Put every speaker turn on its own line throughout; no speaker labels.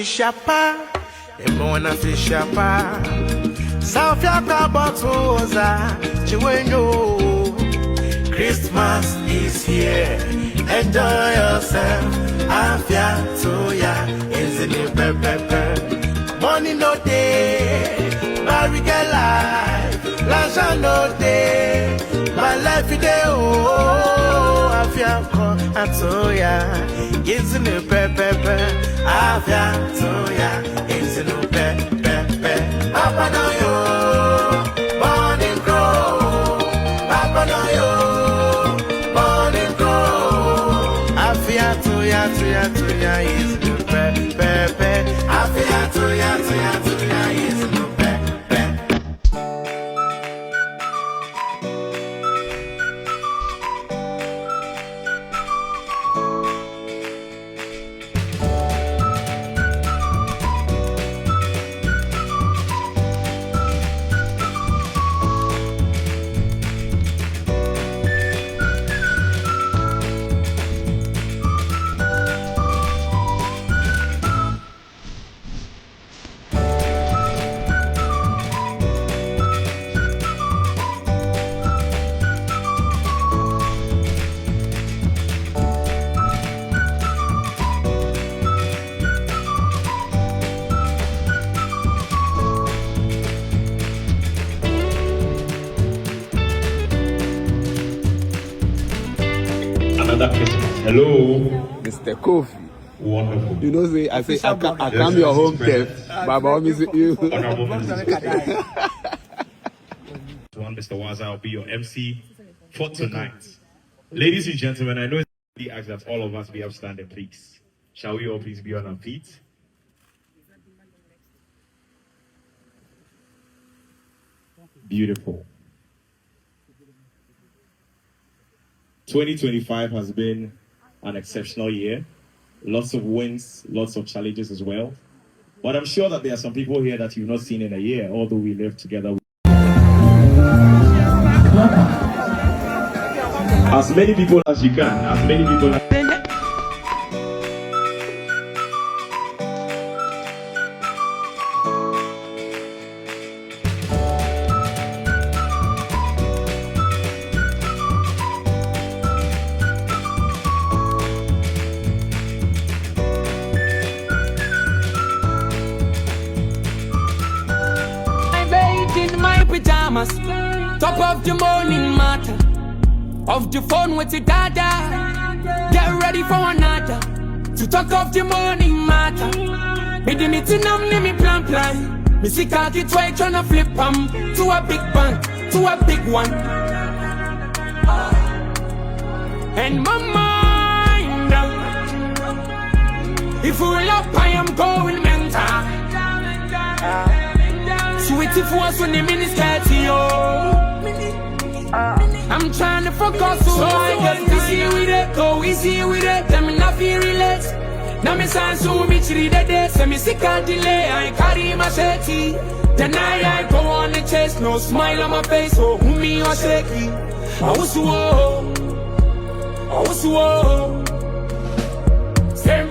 fishapa, emona fishapa. South Yaka Botoza, Chiwenyo. Christmas is here. Enjoy yourself. Afia Toya is in the pepe. Money no day, barriga life. Laja no day, my life day. Oh, Afia Toya is in the pepe. Afia Toya is in the pepe. Papa no yo, born and grow. Papa no yo, born and grow. Afia Toya is the pepe. Afia Toya is the pepe.
Hello,
Mr. Kofi.
Wonderful.
You know, say I come your home test, but I miss you.
Honorable Minister. Mr. Waza, I'll be your MC for tonight. Ladies and gentlemen, I know it's asked that all of us be upstanding, please. Shall we all please be on our feet? Beautiful. 2025 has been an exceptional year. Lots of wins, lots of challenges as well. But I'm sure that there are some people here that you've not seen in a year, although we live together. As many people as you can, as many people as...
Top of the morning matter, of the phone with the dada. Get ready for another. To talk of the morning matter. Me the meeting me plan. Me see khaki twice tryna flip to a big bank, to a big one. And my mind, if we up I am going mental. Sweetie for us when the minister to you. I'm trying to focus, so I get easy with it, go easy with it. Let me not feel relaxed. Now me sound so much read the day, so me sick and delay. I carry my machete. Then I go on the chase, no smile on my face, so who me or shaky. I was Sem.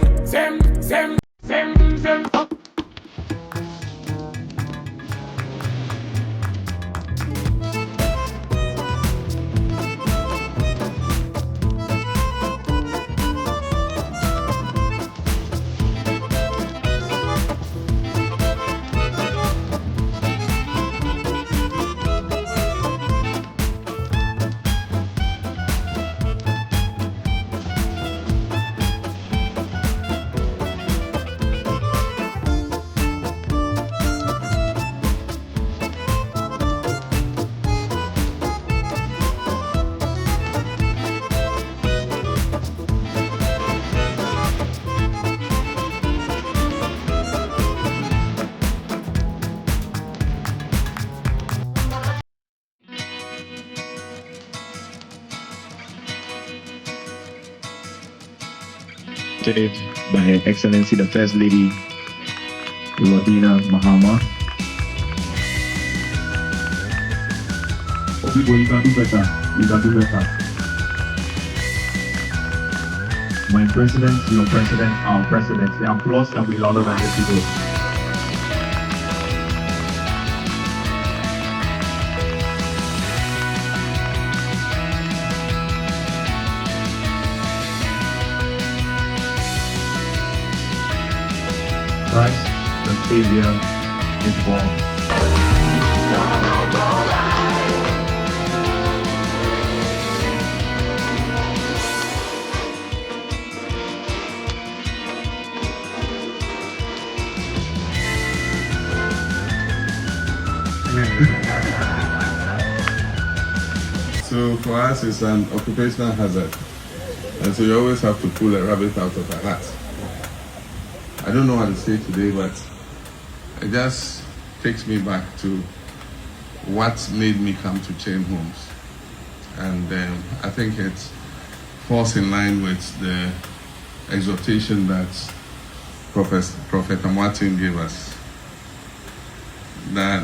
By Her Excellency the First Lady, Mahama. People, you can do better. My president, your president, our president. The applause can be louder than the people. Christ, the Savior, is born.
So for us, it's an occupational hazard. And so you always have to pull a rabbit out of a hat. I don't know what to say today, but it just takes me back to what made me come to chain homes. And I think it falls in line with the exhortation that Prophet Amoateng gave us. That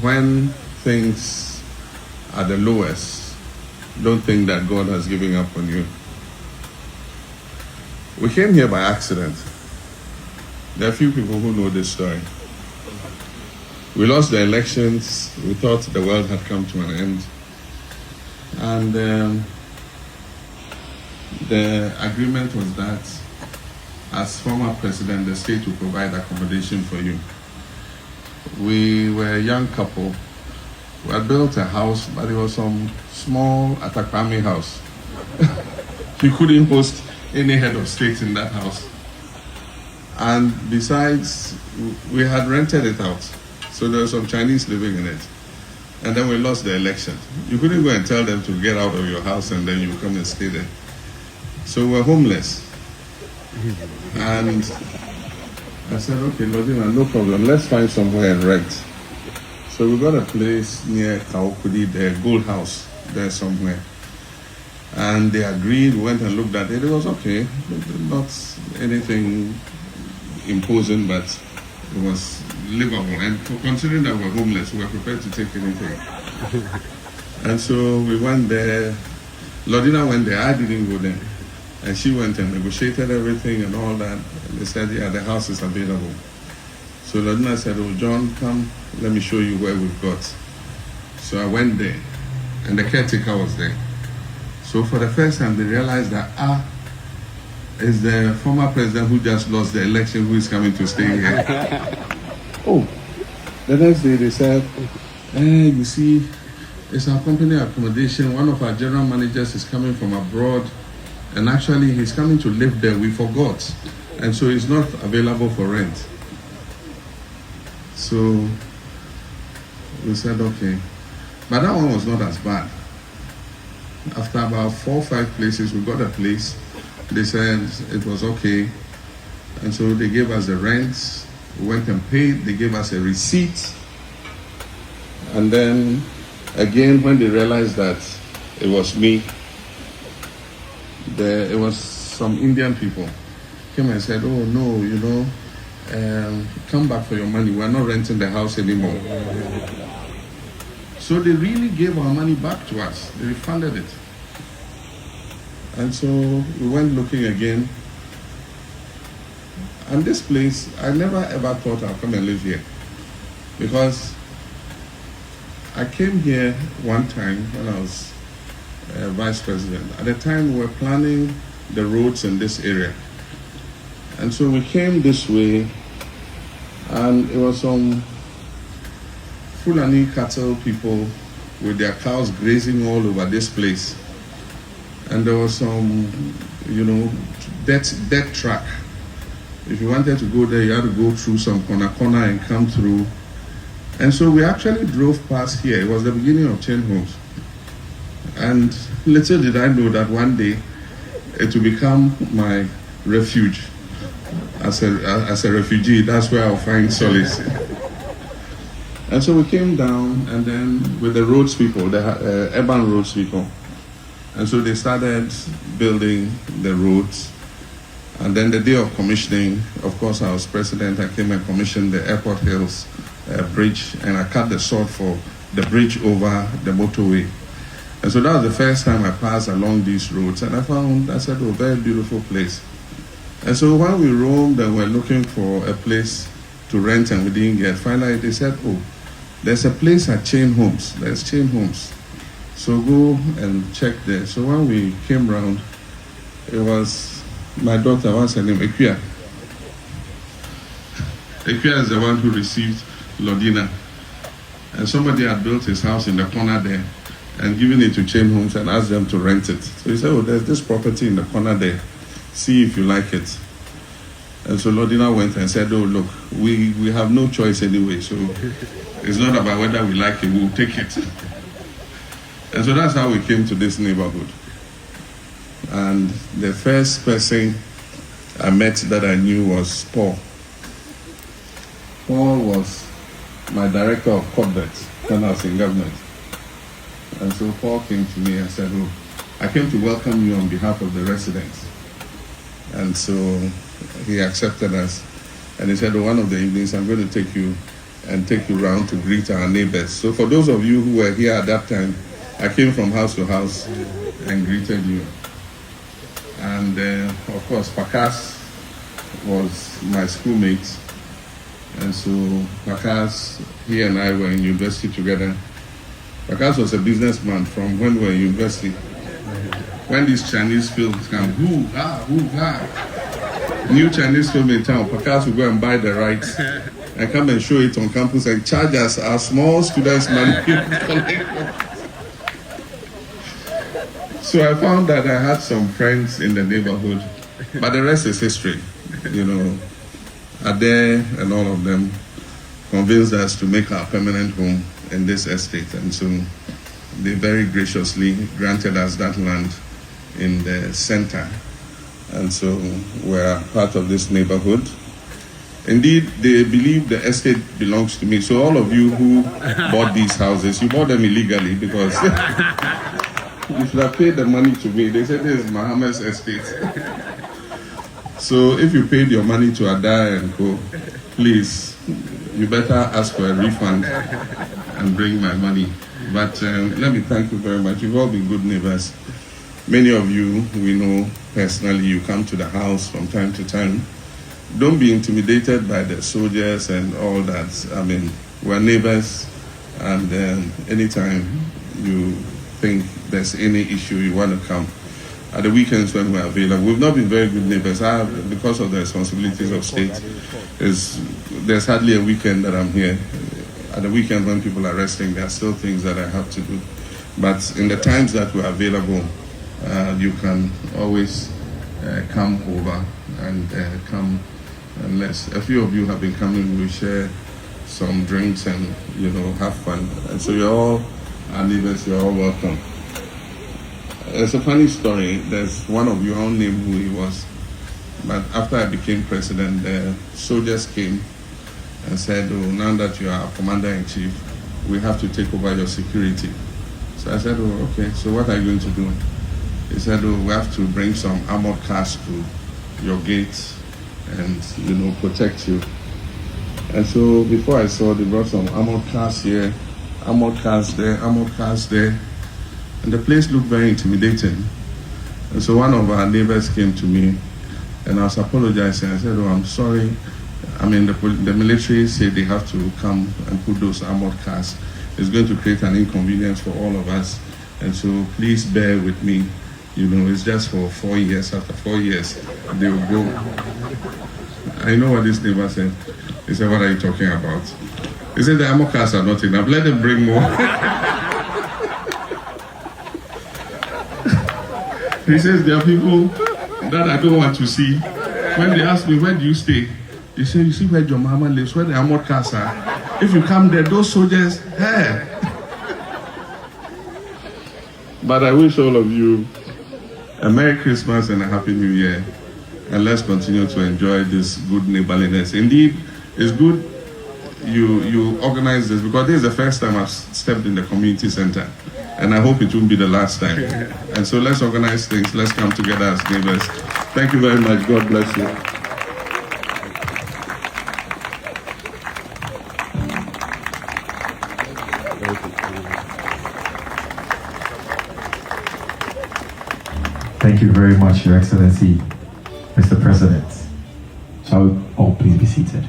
when things are the lowest, don't think that God has given up on you. We came here by accident. There are few people who know this story. We lost the elections. We thought the world had come to an end. And the agreement was that as former president, the state will provide accommodation for you. We were a young couple. We had built a house, but it was some small Atakwame house. You couldn't host any head of state in that house. And besides, we had rented it out. So there were some Chinese living in it. And then we lost the election. You couldn't go and tell them to get out of your house and then you come and stay there. So we're homeless. And I said, okay, Lodina, no problem. Let's find somewhere and rent. So we got a place near Kaokudi, the Gold House, there somewhere. And they agreed, we went and looked at it. It was okay, not anything imposing, but it was livable. And for considering that we're homeless, we were prepared to take anything. And so we went there. Lodina went there, I didn't go there. And she went and negotiated everything and all that. And they said, yeah, the house is available. So Lodina said, oh, John, come, let me show you where we've got. So I went there, and the caretaker was there. So for the first time, they realized that, is the former president who just lost the election who is coming to stay here. Oh, the next day they said, you see, it's our company accommodation. One of our general managers is coming from abroad, and actually he's coming to live there. We forgot. And so it's not available for rent. So we said, okay. But that one was not as bad. After about 4 or 5 places, we got a place. They said it was okay. And so they gave us the rent. We went and paid. They gave us a receipt. And then again, when they realized that it was me, it was some Indian people came and said, oh no, you know, come back for your money. We're not renting the house anymore. So they really gave our money back to us. They refunded it. And so we went looking again. And this place, I never ever thought I'd come and live here. Because I came here one time when I was vice president. At the time, we were planning the roads in this area. And so we came this way, and it was some Fulani cattle people with their cows grazing all over this place. And there was some, you know, death track. If you wanted to go there, you had to go through some corner and come through. And so we actually drove past here. It was the beginning of chain homes. And little did I know that one day it would become my refuge. As a refugee, that's where I'll find solace. And so we came down, and then with the roads people, the Abban roads people. And so they started building the roads. And then the day of commissioning, of course, I was president. I came and commissioned the Airport Hills Bridge, and I cut the sword for the bridge over the motorway. And so that was the first time I passed along these roads, and I said, oh, very beautiful place. And so when we roamed and were looking for a place to rent and we didn't get, finally they said, oh, there's a place at Chain Homes. There's Chain Homes. So go and check there. So when we came round, it was my daughter, what's her name? Equia. Equia is the one who received Lodina. And somebody had built his house in the corner there and given it to Chain Homes and asked them to rent it. So he said, oh, there's this property in the corner there. See if you like it. And so Lodina went and said, oh, look, we have no choice anyway, so it's not about whether we like it, we'll take it. And so that's how we came to this neighborhood. And the first person I met that I knew was Paul. Paul was my director of corporate when I was in government. And so Paul came to me and said, oh, I came to welcome you on behalf of the residents. And so he accepted us. And he said, oh, one of the evenings I'm going to take you around to greet our neighbors. So for those of you who were here at that time, I came from house to house and greeted you. And of course, Pakas was my schoolmate. And so Pakas, he and I were in university together. Pakas was a businessman from when we were in university. When these Chinese films come, hoo ha, new Chinese film in town, Pakas will go and buy the rights and come and show it on campus and charge us our small students money. So I found that I had some friends in the neighborhood, but the rest is history. You know, Ade and all of them convinced us to make our permanent home in this estate, and so they very graciously granted us that land in the center, and so we're part of this neighborhood. Indeed, they believe the estate belongs to me. So all of you who bought these houses, you bought them illegally because you should have paid the money to me. They said this is Mahama's estate. So if you paid your money to Ada and Co, please, you better ask for a refund and bring my money. But let me thank you very much. You've all been good neighbors. Many of you we know personally. You come to the house from time to time. Don't be intimidated by the soldiers and all that. I mean, we're neighbors, and anytime you think there's any issue, you want to come. At the weekends when we're available. We've not been very good neighbors. Because of the responsibilities of state, there's hardly a weekend that I'm here. At the weekend when people are resting, there are still things that I have to do. But in the times that we're available, you can always come over and come. Unless a few of you have been coming, we share some drinks and have fun. And so you're all our neighbors. You're all welcome. It's a funny story. There's one of you, I won't name who he was, but after I became president, the soldiers came and said, oh, now that you are commander-in-chief, we have to take over your security. So I said, oh, okay, so what are you going to do? He said, oh, we have to bring some armored cars to your gates and, protect you. And so before I saw, they brought some armored cars here, armored cars there, armored cars there. And the place looked very intimidating. And so one of our neighbors came to me and I was apologizing. I said, oh, I'm sorry. I mean, the military said they have to come and put those armored cars. It's going to create an inconvenience for all of us. And so please bear with me. It's just for 4 years. After 4 years, they will go. I know what this neighbor said. He said, what are you talking about? He said, the armored cars are not enough. Let them bring more. He says, there are people that I don't want to see. When they ask me, where do you stay? They say, you see where your mama lives, where the armored cars are. If you come there, those soldiers, hey. But I wish all of you a Merry Christmas and a Happy New Year. And let's continue to enjoy this good neighborliness. Indeed, it's good you organize this, because this is the first time I've stepped in the community center. And I hope it won't be the last time. And so let's organize things. Let's come together as neighbors. Thank you very much. God bless you.
Thank you very much, Your Excellency, Mr. President. Shall we all please be seated?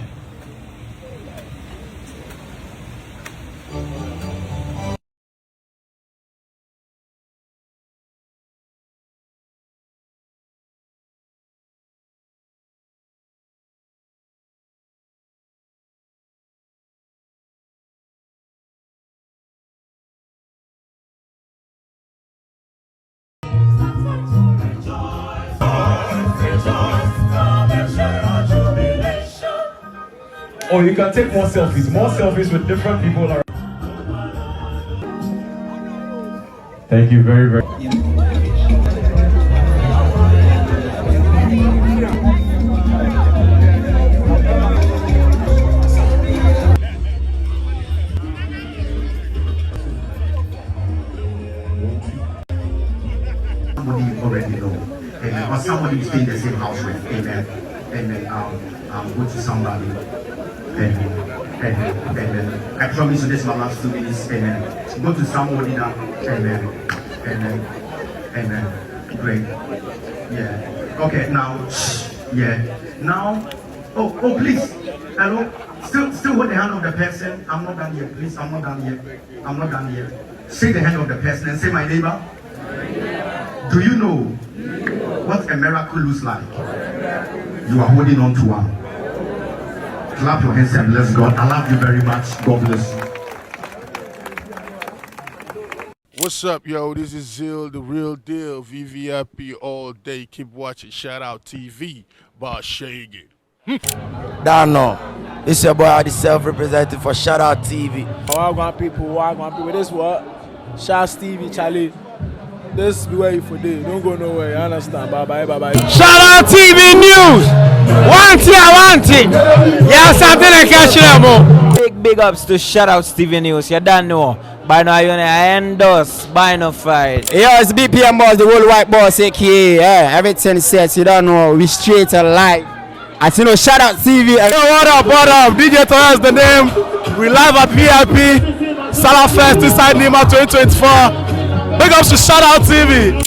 Or you can take more selfies with different people around.
Thank you very, very
Somebody you already know, amen, or somebody you stay in the same house with, amen, amen, go to somebody, amen, I promise you this is my last 2 minutes, amen, go to somebody that, amen, great, yeah, okay, now, oh, please, hello, still hold the hand of the person, I'm not done yet, please, I'm not done yet, shake the hand of the person and say, my neighbor, do you know what a miracle looks like? You are holding on to one. Clap your hands and bless God. I love you very much. God bless you.
What's up, yo? This is Zill, the real deal. VVIP all day. Keep watching Shadout TV. Boss Shaggy.
Dano, it's your boy, the self-representative for Shadout TV.
Wagwan people, this what? Shadout TV, Charlie. This be where you for day. Don't go nowhere. You understand? Bye bye.
Shadout TV News. One thing. Yeah, something I catch you.
Big ups to Shadout TV News. You don't know. By now you endorse, by no fight.
Yo, it's BPM boss, the whole white boss, aka everything says. You don't know. We straight and live. As you know, Shadout TV. Yo, what up? DJ Torres the name. We live at VIP. Salah Fest inside Nima 2024. Big ups to Shadout TV.